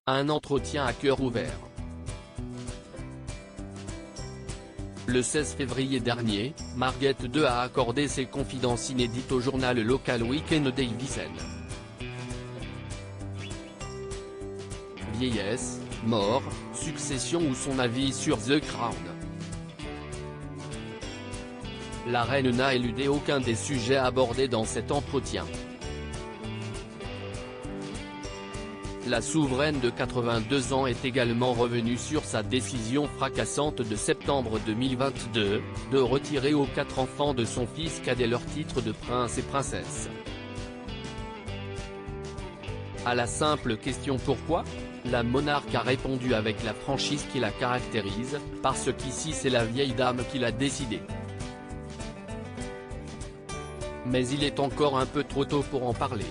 Un entretien à cœur ouvert. Le 16 février dernier, Marguerite II a accordé ses confidences inédites au journal local Weekend Davisen. Vieillesse, mort, succession ou son avis sur The Crown. La reine n'a éludé aucun des sujets abordés dans cet entretien. La souveraine de 82 ans est également revenue sur sa décision fracassante de septembre 2022, de retirer aux 4 enfants de son fils cadet leur titre de prince et princesse. À la simple question pourquoi, la monarque a répondu avec la franchise qui la caractérise, parce qu'ici c'est la vieille dame qui l'a décidé. Mais il est encore un peu trop tôt pour en parler.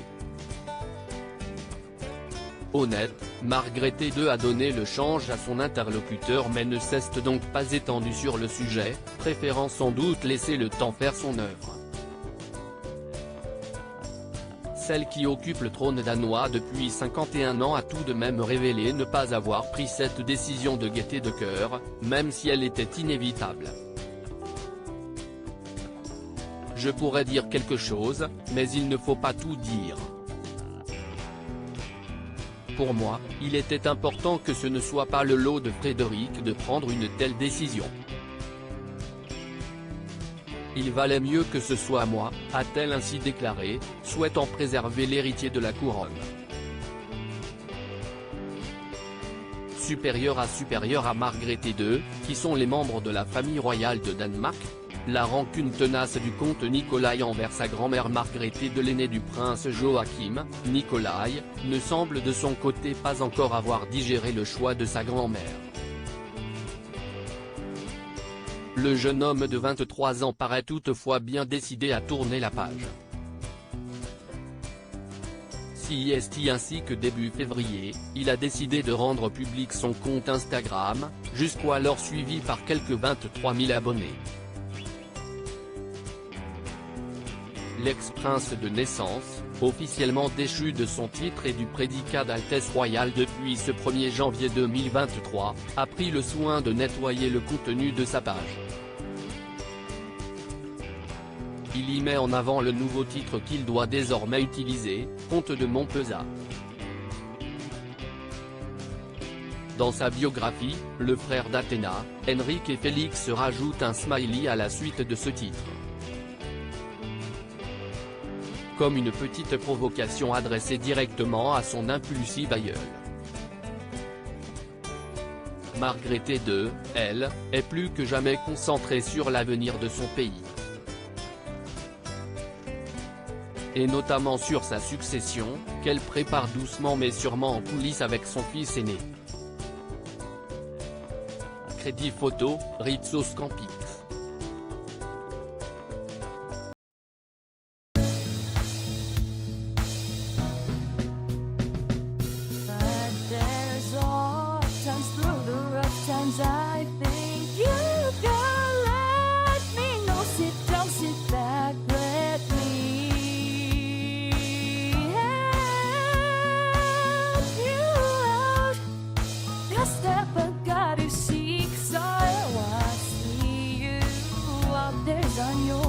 Honnête, Marguerite II a donné le change à son interlocuteur mais ne s'est donc pas étendue sur le sujet, préférant sans doute laisser le temps faire son œuvre. Celle qui occupe le trône danois depuis 51 ans a tout de même révélé ne pas avoir pris cette décision de gaieté de cœur, même si elle était inévitable. Je pourrais dire quelque chose, mais il ne faut pas tout dire. Pour moi, il était important que ce ne soit pas le lot de Frédéric de prendre une telle décision. Il valait mieux que ce soit moi, a-t-elle ainsi déclaré, souhaitant préserver l'héritier de la couronne. Supérieur à Marguerite II, qui sont les membres de la famille royale de Danemark, la rancune tenace du comte Nikolai envers sa grand-mère Marguerite de l'aîné du prince Joachim, Nikolai, ne semble de son côté pas encore avoir digéré le choix de sa grand-mère. Le jeune homme de 23 ans paraît toutefois bien décidé à tourner la page. Ainsi que début février, il a décidé de rendre public son compte Instagram, jusqu'alors suivi par quelques 23 000 abonnés. L'ex-prince de naissance, officiellement déchu de son titre et du prédicat d'Altesse royale depuis ce 1er janvier 2023, a pris le soin de nettoyer le contenu de sa page. Il y met en avant le nouveau titre qu'il doit désormais utiliser, comte de Montpezat. Dans sa biographie, le frère d'Athéna, Henrik et Félix rajoute un smiley à la suite de ce titre. Comme une petite provocation adressée directement à son impulsive aïeul. Marguerite II, elle, est plus que jamais concentrée sur l'avenir de son pays. Et notamment sur sa succession, qu'elle prépare doucement mais sûrement en coulisses avec son fils aîné. Crédit photo, Ritsos Campix. I think you can let me know. Sit down, sit back, let me help you out. The step I gotta seek, so I see you out there's on your